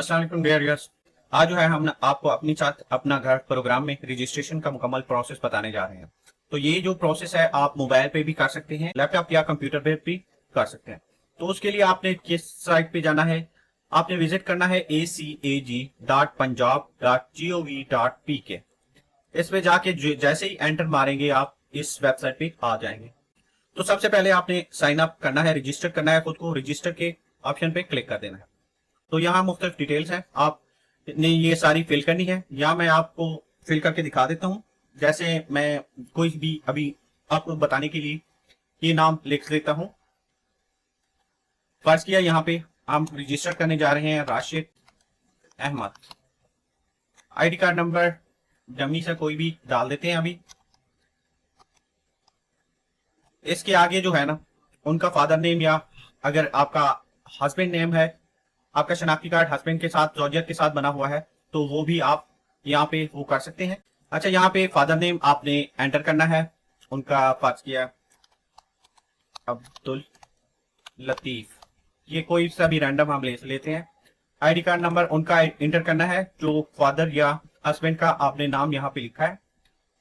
अस्सलाम वालेकुम dear viewers. आज जो है हम आपको अपनी साथ अपना घर प्रोग्राम में रजिस्ट्रेशन का मुकम्मल प्रोसेस बताने जा रहे हैं। तो ये जो प्रोसेस है आप मोबाइल पे भी कर सकते हैं, लैपटॉप या कंप्यूटर पे भी कर सकते हैं। तो उसके लिए आपने किस साइट पे जाना है, आपने विजिट करना है acag.punjab.gov.pk। इस पे जाके जैसे ही एंटर मारेंगे आप इस वेबसाइट पे आ जाएंगे। तो सबसे पहले आपने साइन अप करना है, रजिस्टर करना है खुद को। रजिस्टर के ऑप्शन पे क्लिक कर देना है। तो यहाँ मुख्तलिफ डिटेल्स हैं, आपने ये सारी फिल करनी है। या मैं आपको फिल करके दिखा देता हूँ। जैसे मैं कोई भी अभी आपको बताने के लिए ये नाम लिख देता हूँ। फर्ज किया यहाँ पे हम रजिस्टर करने जा रहे हैं Rashid Ahmed. ID card number dummy से कोई भी डाल देते हैं अभी। इसके आगे जो है ना उनका फादर नेम, या अगर आपका हस्बैंड नेम है, आपका शनाख्ती कार्ड हस्बैंड के साथ जॉर्जियत के साथ बना हुआ है तो वो भी आप यहाँ पे वो कर सकते हैं। अच्छा, यहाँ पे फादर नेम आपने एंटर करना है। उनका फर्ज किया अब्दुल लतीफ, ये कोई सा भी रैंडम हम लेते हैं। आईडी कार्ड नंबर उनका इंटर करना है, जो फादर या हस्बैंड का आपने नाम यहाँ पे लिखा है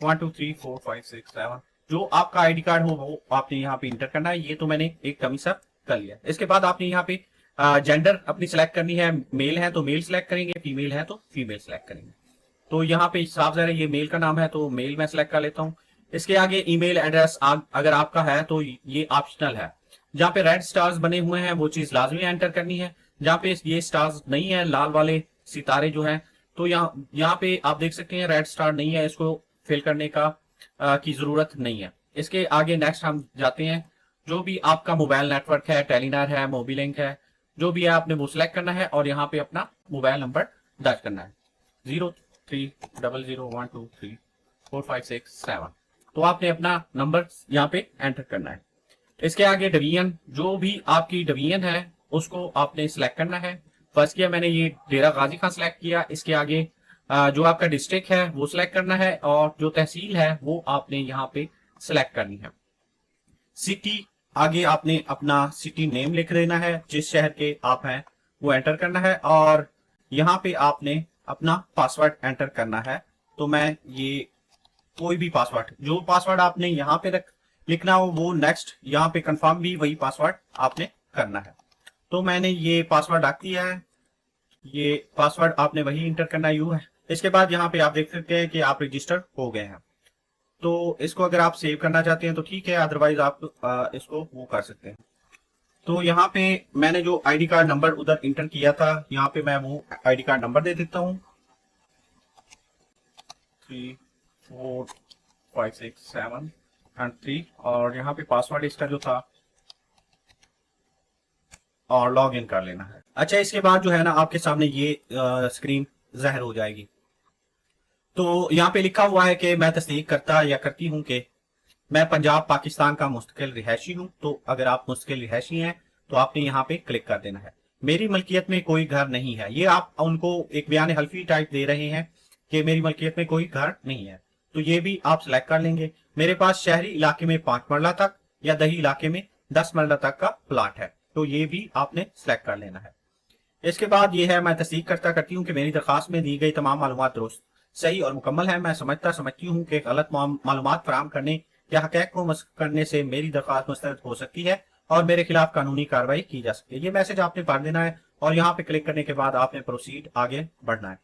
1 2 3 4 5 6 7, जो आपका आईडी कार्ड हो वो आपने यहाँ पे इंटर करना है। ये तो मैंने एक डमी सा कर लिया। इसके बाद आपने यहाँ पे जेंडर अपनी सिलेक्ट करनी है। मेल है तो मेल सिलेक्ट करेंगे, फीमेल है तो फीमेल सिलेक्ट करेंगे। तो यहाँ पे साफ ज़ाहिर है ये मेल का नाम है तो मेल मैं सिलेक्ट कर लेता हूँ। इसके आगे ईमेल एड्रेस अगर आपका है तो ये ऑप्शनल है। जहाँ पे रेड स्टार्स बने हुए हैं वो चीज लाजमी एंटर करनी है। जहाँ पे ये स्टार्स नहीं है, लाल वाले सितारे जो हैं, तो यहाँ पे आप देख सकते हैं रेड स्टार नहीं है, इसको फिल करने की जरूरत नहीं है। इसके आगे नेक्स्ट हम जाते हैं। जो भी आपका मोबाइल नेटवर्क है, टेलीनॉर है, मोबीलिंक है, जो भी है आपने वो सिलेक्ट करना है और यहाँ पे अपना मोबाइल नंबर दर्ज करना है 0300123456 7। तो आपने अपना नंबर यहाँ पे एंटर करना है। इसके आगे डिवीजन, जो भी आपकी डिवीजन है उसको आपने सिलेक्ट करना है। फर्स्ट किया मैंने ये डेरा गाजी खान सिलेक्ट किया। इसके आगे जो आपका डिस्ट्रिक्ट है वो सिलेक्ट करना है और जो तहसील है वो आपने यहाँ पे सिलेक्ट करनी है। सिटी, आगे आपने अपना सिटी नेम लिख देना है, जिस शहर के आप हैं वो एंटर करना है और यहाँ पे आपने अपना पासवर्ड एंटर करना है। तो मैं ये कोई भी पासवर्ड, जो पासवर्ड आपने यहाँ पे लिखना हो वो नेक्स्ट यहाँ पे कंफर्म भी वही पासवर्ड आपने करना है। तो मैंने ये पासवर्ड रख दिया है। ये पासवर्ड आपने वही इंटर करना यू है। इसके बाद यहाँ पे आप देख सकते हैं कि आप रजिस्टर हो गए हैं। तो इसको अगर आप सेव करना चाहते हैं तो ठीक है, अदरवाइज आप इसको वो कर सकते हैं। तो यहाँ पे मैंने जो आईडी कार्ड नंबर उधर इंटर किया था, यहाँ पे मैं वो आईडी कार्ड नंबर दे देता हूँ 3 4 5 6 7 एंड 3, और यहाँ पे पासवर्ड इसका जो था और लॉग इन कर लेना है। अच्छा, इसके बाद जो है ना आपके सामने ये स्क्रीन ज़ाहिर हो जाएगी। तो यहाँ पे लिखा हुआ है कि मैं तस्दीक करता या करती हूँ कि मैं पंजाब पाकिस्तान का मुस्तकिल रिहायशी हूँ। तो अगर आप मुस्तकिल रिहायशी हैं तो आपने यहाँ पे क्लिक कर देना है। मेरी मलकियत में कोई घर नहीं है, ये आप उनको एक बयान हल्फी टाइप दे रहे हैं कि मेरी मलकियत में कोई घर नहीं है, तो ये भी आप सिलेक्ट कर लेंगे। मेरे पास शहरी इलाके में 5 मरला तक या दही इलाके में 10 मरला तक का प्लाट है, तो ये भी आपने सिलेक्ट कर लेना है। इसके बाद ये है, मैं तस्दीक करती हूँ कि मेरी दरखास्त में दी गई तमाम मालूमात दुरुस्त, सही और मुकम्मल है। मैं समझती हूँ कि गलत मालूमात फराहम करने या हक़ैक़ को मस्क करने से मेरी दरखास्त मुस्तरद हो सकती है और मेरे खिलाफ कानूनी कार्रवाई की जा सकती है। ये मैसेज आपने पढ़ देना है और यहाँ पे क्लिक करने के बाद आपने प्रोसीड आगे बढ़ना है।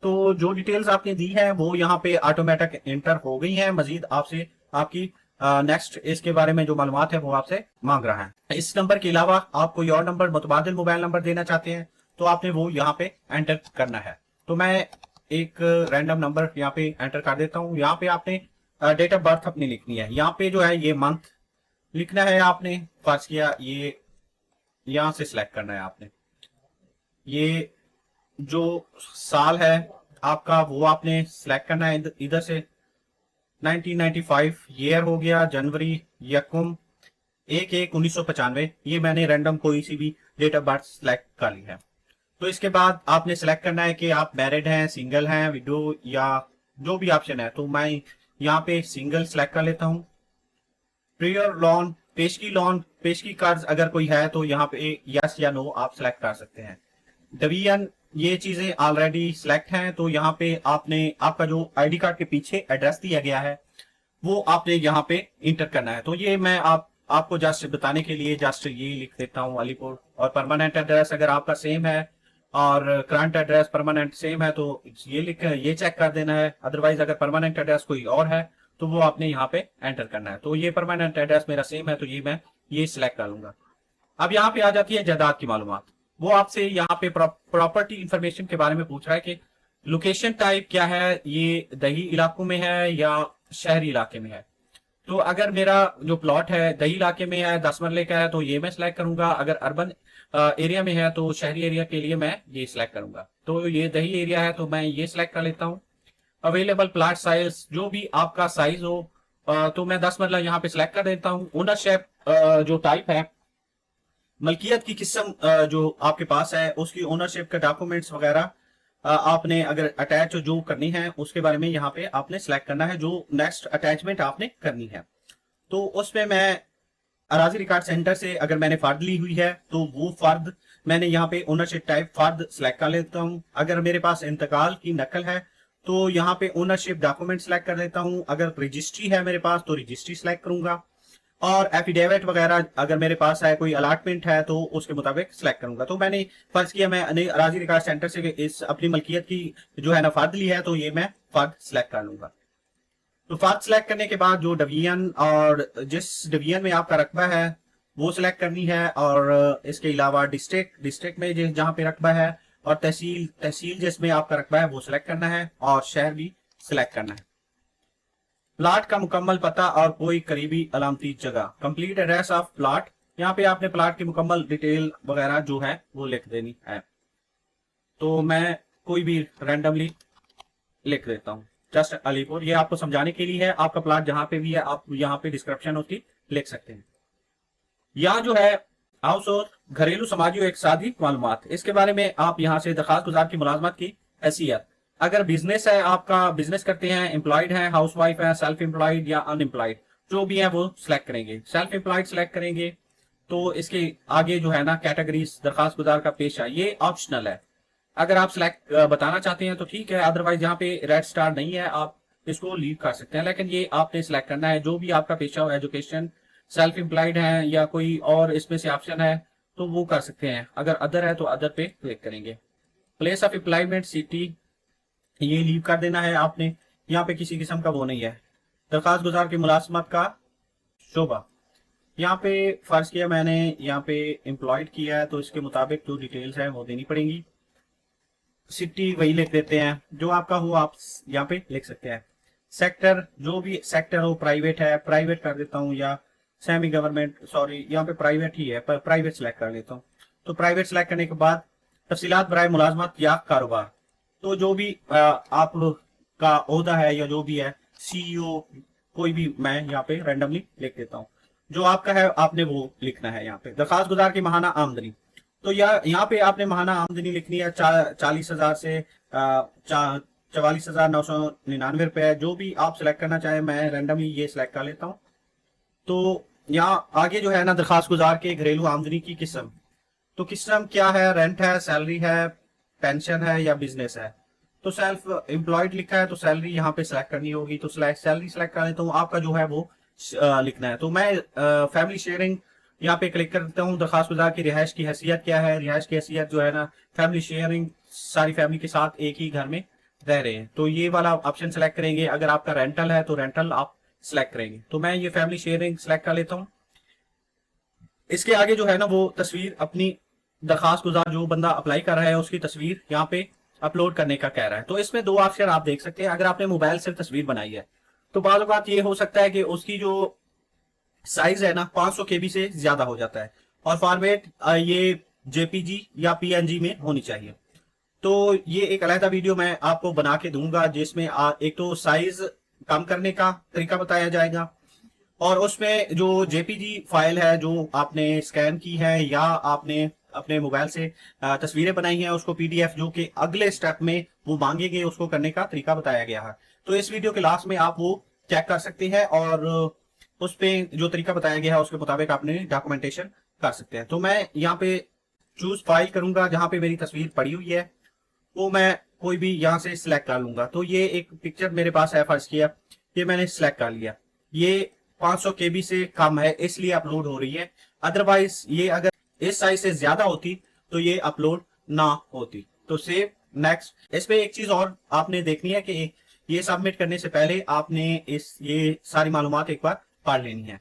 तो जो डिटेल्स आपने दी है वो यहाँ पे ऑटोमेटिक एंटर हो गई हैं। मजीद आपसे आपकी नेक्स्ट इसके बारे में जो मालूमात है वो आपसे मांग रहा है। इस नंबर के अलावा आप कोई और नंबर, मुतबादिल मोबाइल नंबर देना चाहते हैं तो आपने वो यहाँ पे एंटर करना है। तो मैं एक रैंडम नंबर यहाँ पे एंटर कर देता हूँ। यहाँ पे आपने डेट ऑफ बर्थ अपनी लिखनी है। यहाँ पे जो है ये मंथ लिखना है आपने। फर्ज किया ये यहाँ से सिलेक्ट करना है आपने। ये जो साल है आपका वो आपने सिलेक्ट करना है इधर से। 1995 ईयर हो गया, जनवरी यकम 1/1/1995। ये मैंने रैंडम कोई सी भी डेट ऑफ बर्थ सिलेक्ट कर ली है। तो इसके बाद आपने सिलेक्ट करना है कि आप मैरिड हैं, सिंगल हैं, विडो या जो भी ऑप्शन है। तो मैं यहाँ पे सिंगल सिलेक्ट कर लेता हूँ। प्रियर लोन, पेशगी कर्ज अगर कोई है तो यहाँ पे यस या नो आप सिलेक्ट कर सकते हैं। डिवीजन ये चीजें ऑलरेडी सिलेक्ट हैं, तो यहाँ पे आपने आपका जो आईडी कार्ड के पीछे एड्रेस दिया गया है वो आपने यहाँ पे इंटर करना है। तो ये मैं आपको जस्ट बताने के लिए जस्ट ये लिख देता हूँ अलीपुर, और परमानेंट एड्रेस अगर आपका सेम है और करंट एड्रेस परमानेंट सेम है तो ये चेक कर देना है। अदरवाइज अगर परमानेंट एड्रेस कोई और है तो वो आपने यहाँ पे एंटर करना है। तो ये परमानेंट एड्रेस मेरा सेम है तो ये सिलेक्ट कर लूंगा। अब यहाँ पे आ जाती है जायदाद की मालूमात। वो आपसे यहाँ पे प्रॉपर्टी इंफॉर्मेशन के बारे में पूछ रहा है कि लोकेशन टाइप क्या है, ये दही इलाकों में है या शहरी इलाके में है। तो अगर मेरा जो प्लॉट है दही इलाके में है, 10 मरले का है, तो ये मैं सिलेक्ट करूंगा। अगर अर्बन एरिया में है तो शहरी एरिया के लिए मैं ये सिलेक्ट करूंगा। तो ये दही एरिया है तो मैं ये सिलेक्ट कर लेता हूँ। अवेलेबल प्लॉट साइज, जो भी आपका साइज हो, तो मैं 10 मरला यहाँ पे सिलेक्ट कर देता हूँ। ओनरशिप जो टाइप है, मलकियत की किस्म जो आपके पास है उसकी ओनरशिप का डॉक्यूमेंट्स वगैरह आपने अगर अटैच जो करनी है उसके बारे में यहाँ पे आपने सिलेक्ट करना है, जो नेक्स्ट अटैचमेंट आपने करनी है। तो उसमें मैं अराजी रिकॉर्ड सेंटर से अगर मैंने फर्द ली हुई है तो वो फर्द मैंने यहाँ पे ओनरशिप टाइप फर्द सिलेक्ट कर लेता हूँ। अगर मेरे पास इंतकाल की नकल है तो यहाँ पे ओनरशिप डॉक्यूमेंट सिलेक्ट कर लेता हूँ। अगर रजिस्ट्री है मेरे पास तो रजिस्ट्री सिलेक्ट करूंगा, और एफिडेविट वगैरह अगर मेरे पास है, कोई अलॉटमेंट है तो उसके मुताबिक सिलेक्ट करूंगा। तो मैंने फर्ज किया मैं अराजी रिकॉर्ड सेंटर से इस अपनी मलकियत की जो है ना फर्द ली है, तो ये मैं फर्द सिलेक्ट कर लूंगा। तो फर्द सिलेक्ट करने के बाद जो डिवीजन और जिस डिवीजन में आपका रकबा है वो सिलेक्ट करनी है, और इसके अलावा डिस्ट्रिक्ट में जहाँ पे रकबा है, और तहसील जिसमें आपका रकबा है वो सिलेक्ट करना है, और शहर भी सिलेक्ट करना है। प्लाट का मुकम्मल पता और कोई करीबी अलामती जगह, कंप्लीट एड्रेस ऑफ प्लाट, यहाँ पे आपने प्लाट की मुकम्मल डिटेल वगैरह जो है वो लिख देनी है। तो मैं कोई भी रैंडमली लिख देता हूँ, जस्ट अलीपुर। ये आपको समझाने के लिए है, आपका प्लाट जहां पे भी है आप यहाँ पे डिस्क्रिप्शन उसकी लिख सकते हैं। यहाँ जो है हाउस और घरेलू समाजी और इक़्तिसादी मालूमात, इसके बारे में आप यहाँ से दरखास्त गुजार की मुलाजमत की हैसियत, अगर बिजनेस है, आपका बिजनेस करते हैं, एम्प्लॉयड है, हाउस वाइफ है, सेल्फ एम्प्लॉयड या अनएम्प्लॉयड जो भी है वो सिलेक्ट करेंगे। सेल्फ एम्प्लॉयड सिलेक्ट करेंगे तो इसके आगे जो है ना कैटेगरीज दरखास्त गुजार का पेशा, ये ऑप्शनल है। अगर आप सिलेक्ट बताना चाहते हैं तो ठीक है, अदरवाइज यहाँ पे रेड स्टार नहीं है, आप इसको लीव कर सकते हैं। लेकिन ये आपने सिलेक्ट करना है, जो भी आपका पेशा हो, एजुकेशन, सेल्फ एम्प्लॉयड है या कोई और इसमें से ऑप्शन है तो वो कर सकते हैं। अगर अदर है तो अदर पे क्लिक करेंगे। प्लेस ऑफ एम्प्लॉयमेंट सिटी ये लीव कर देना है आपने, यहाँ पे किसी किस्म का वो नहीं है। दरखास्त गुजार की मुलाजमत का शोबा, यहाँ पे फर्ज किया मैंने यहाँ पे एम्प्लॉयड किया है तो इसके मुताबिक जो डिटेल्स है वो देनी पड़ेंगी। सिटी वही लिख देते हैं जो आपका हो, आप यहाँ पे लिख सकते हैं। सेक्टर, जो भी सेक्टर हो, प्राइवेट है प्राइवेट कर देता हूँ, या सेमी गवर्नमेंट, सॉरी यहाँ पे प्राइवेट ही है पर प्राइवेट सिलेक्ट कर लेता हूँ। तो प्राइवेट सिलेक्ट करने के बाद तफसीलात बराए मुलाजमत या कारोबार, तो जो भी आप का ओहदा है या जो भी है, सीईओ कोई भी मैं यहाँ पे रैंडमली लिख देता हूँ। जो आपका है आपने वो लिखना है यहाँ पे। दरखास्त गुजार की महाना आमदनी, तो यहाँ पे आपने महाना आमदनी लिखनी है 40,000 से 44,999 जो भी आप सिलेक्ट करना चाहे, मैं रैंडमली ये सिलेक्ट कर लेता हूँ। तो यहाँ आगे जो है ना दरखास्त गुजार के घरेलू आमदनी की किस्म, तो किस्म क्या है, रेंट है, सैलरी है, पेंशन है या बिजनेस है। तो सेल्फ एम्प्लॉयड लिखा है तो सैलरी यहाँ पे सिलेक्ट करनी होगी, तो सैलरी सिलेक्ट कर लेता हूँ। आपका जो है वो लिखना है। तो मैं फैमिली शेयरिंग यहाँ पे क्लिक करता हूँ। दरखास्त गुजार की रिहाइश की हैसियत क्या है, रिहाइश की हैसियत जो है ना फैमिली शेयरिंग, सारी फैमिली के साथ एक ही घर में रह रहे हैं, तो ये वाला ऑप्शन सिलेक्ट करेंगे। अगर आपका रेंटल है तो रेंटल आप सिलेक्ट करेंगे। तो मैं ये फैमिली शेयरिंग सिलेक्ट कर लेता हूँ। इसके आगे जो है ना वो तस्वीर अपनी दरखास्त गुजार जो बंदा अप्लाई कर रहा है उसकी तस्वीर यहाँ पे अपलोड करने का कह रहा है। तो इसमें दो ऑप्शन आप देख सकते हैं। अगर आपने मोबाइल से तस्वीर बनाई है तो बाज़ औक़ात ये हो सकता है कि उसकी जो साइज है ना 500 KB से ज्यादा हो जाता है, और फॉर्मेट ये जेपीजी या पीएनजी में होनी चाहिए। तो ये एक अलग वीडियो मैं आपको बना के दूंगा जिसमें एक तो साइज कम करने का तरीका बताया जाएगा, और उसमें जो जेपीजी फाइल है जो आपने स्कैन की है या आपने अपने मोबाइल से तस्वीरें बनाई हैं उसको पीडीएफ जो कि अगले स्टेप में वो मांगेंगे उसको करने का तरीका बताया गया है। तो इस वीडियो के लास्ट में आप वो चेक कर सकते हैं और उस पे जो तरीका बताया गया है उसके मुताबिक आपने डॉक्यूमेंटेशन कर सकते हैं। तो मैं यहाँ पे चूज फाइल करूंगा, जहां पे मेरी तस्वीर पड़ी हुई है वो मैं कोई भी यहाँ से सिलेक्ट कर लूंगा। तो ये एक पिक्चर मेरे पास है, फर्ज किया ये मैंने सिलेक्ट कर लिया। ये 500 KB से कम है इसलिए अपलोड हो रही है, अदरवाइज ये अगर इस साइज से ज्यादा होती तो ये अपलोड ना होती। तो सेव नेक्स्ट। इस पे एक चीज और आपने देखनी है कि ये सबमिट करने से पहले आपने ये सारी मालूमात एक बार पढ़ लेनी है।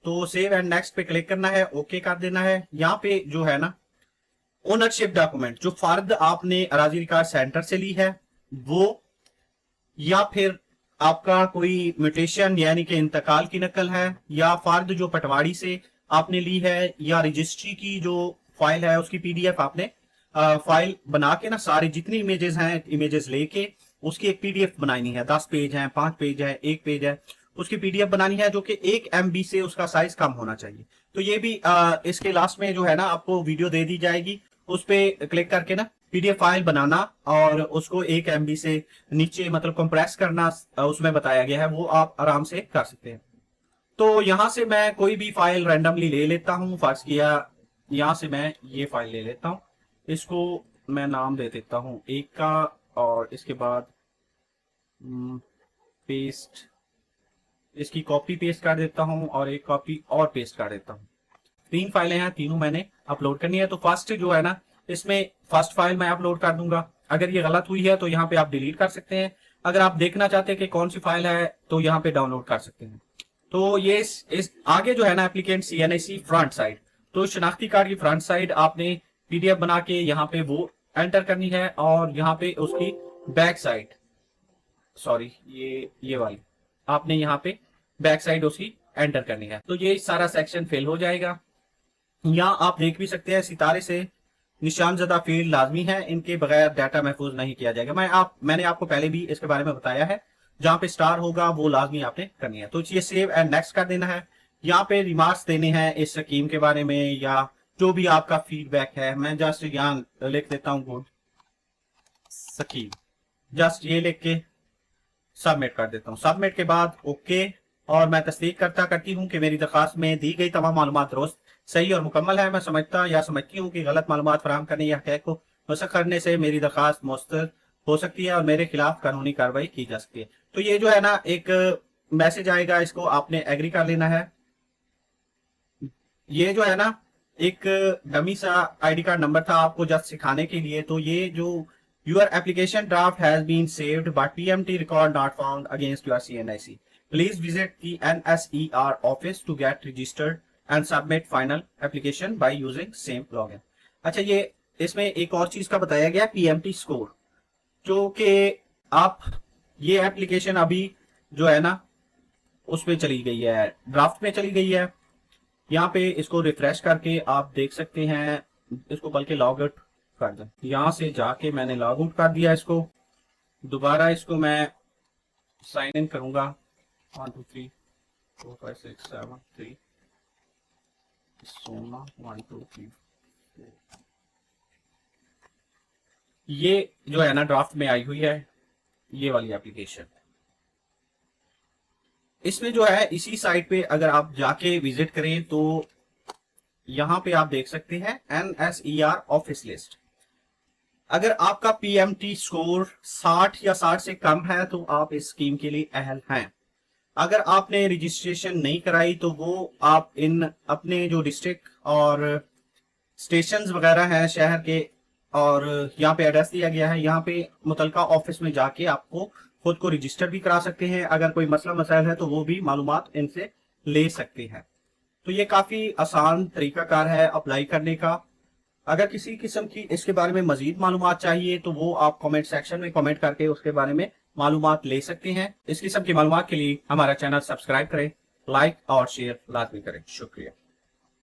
तो सेव एंड नेक्स्ट पे क्लिक करना है, ओके कर देना है। यहाँ पे जो है ना ओनरशिप डॉक्यूमेंट, जो फर्द आपने अराजी रिकॉर्ड सेंटर से ली है वो, या फिर आपका कोई म्यूटेशन यानी कि इंतकाल की नकल है, या फर्द जो पटवारी से आपने ली है, या रजिस्ट्री की जो फाइल है उसकी PDF आपने फाइल बना के ना सारी जितनी इमेजेस हैं इमेजेस लेके उसकी एक PDF बनानी है। 10 पेज है, 5 पेज है, 1 पेज है, उसकी PDF बनानी है जो कि 1 MB से उसका साइज कम होना चाहिए। तो ये भी इसके लास्ट में जो है ना आपको वीडियो दे दी जाएगी, उस पे क्लिक करके ना PDF फाइल बनाना और उसको 1 MB से नीचे मतलब कंप्रेस करना उसमें बताया गया है, वो आप आराम से कर सकते हैं। तो यहां से मैं कोई भी फाइल रैंडमली ले लेता हूं, फर्ज किया यहां से मैं ये फाइल ले लेता हूं, इसको मैं नाम दे देता हूं 1 का, और इसके बाद पेस्ट, इसकी कॉपी पेस्ट कर देता हूं और एक कॉपी और पेस्ट कर देता हूं। 3 फाइलें हैं, तीनों मैंने अपलोड करनी है। तो फर्स्ट जो है ना इसमें फर्स्ट फाइल मैं अपलोड कर दूंगा। अगर ये गलत हुई है तो यहाँ पे आप डिलीट कर सकते हैं। अगर आप देखना चाहते हैं कि कौन सी फाइल है तो यहाँ पे डाउनलोड कर सकते हैं। तो ये इस आगे जो है ना एप्लीकेंट CNIC फ्रंट साइड, तो शनाख्ती कार्ड की फ्रंट साइड आपने PDF बना के यहाँ पे वो एंटर करनी है, और यहाँ पे उसकी बैक साइड, सॉरी ये वाली आपने यहाँ पे बैक साइड उसकी एंटर करनी है। तो ये सारा सेक्शन फेल हो जाएगा। यहाँ आप देख भी सकते हैं सितारे से निशानजदा फील्ड लाजमी है, इनके बगैर डाटा महफूज नहीं किया जाएगा। मैंने आपको पहले भी इसके बारे में बताया है, जहां पे स्टार होगा वो लाजमी आपने करनी है। तो ये सेव एंड नेक्स्ट कर देना है। यहाँ पे रिमार्क्स देने हैं इस स्कीम के बारे में या जो भी आपका फीडबैक है। मैं जस्ट यहाँ लिख देता हूँ गुड स्कीम, जस्ट ये लिख के सबमिट कर देता हूँ। सबमिट के बाद ओके, और मैं तस्दीक करती हूँ कि मेरी दरखास्त में दी गई तमाम मालूमात दुरुस्त, सही और मुकम्मल है। मैं समझता या समझती हूँ कि गलत मालूमात फराहम करने या हक़ को मसख करने से मेरी दरखास्त मुस्तरद हो सकती है और मेरे खिलाफ कानूनी कार्रवाई की जा सकती है। तो ये जो है ना एक मैसेज आएगा, इसको आपने एग्री कर लेना है। ये जो है ना एक डमी सा ID कार्ड नंबर था आपको जस्ट सिखाने के लिए। तो ये जो your application draft has been saved but PMT record not found against your CNIC, please visit the NSER office to get registered and submit final application by using same login. अच्छा, ये इसमें एक और चीज का बताया गया PMT स्कोर, जो कि आप ये एप्लीकेशन अभी जो है ना उसमें चली गई है, ड्राफ्ट में चली गई है। यहाँ पे इसको रिफ्रेश करके आप देख सकते हैं, इसको बल्कि लॉग आउट कर दें। यहाँ से जाके मैंने लॉग आउट कर दिया इसको। दोबारा इसको मैं साइन इन करूंगा 1 2 3 4 5 6 7 3 सोना 1 2 3 4। ये जो है ना ड्राफ्ट में आई हुई है ये वाली एप्लीकेशन। इसमें जो है इसी साइट पे अगर आप जाके विजिट करें तो यहां पे आप देख सकते हैं NSER ऑफिस लिस्ट। अगर आपका PMT स्कोर 60 या 60 से कम है तो आप इस स्कीम के लिए अहल हैं। अगर आपने रजिस्ट्रेशन नहीं कराई तो वो आप इन अपने जो डिस्ट्रिक्ट और स्टेशंस वगैरह हैं शहर के, और यहाँ पे एड्रेस दिया गया है, यहाँ पे मुतलका ऑफिस में जाके आपको खुद को रजिस्टर भी करा सकते हैं। अगर कोई मसला मसाइल है तो वो भी मालूमात इनसे ले सकते हैं। तो ये काफी आसान तरीकाकार है अप्लाई करने का। अगर किसी किस्म की इसके बारे में मजीद मालूमात चाहिए तो वो आप कमेंट सेक्शन में कमेंट करके उसके बारे में मालूमात ले सकते हैं। इस किस्म की मालूमात के लिए हमारा चैनल सब्सक्राइब करें, लाइक और शेयर लाजमी करें। शुक्रिया।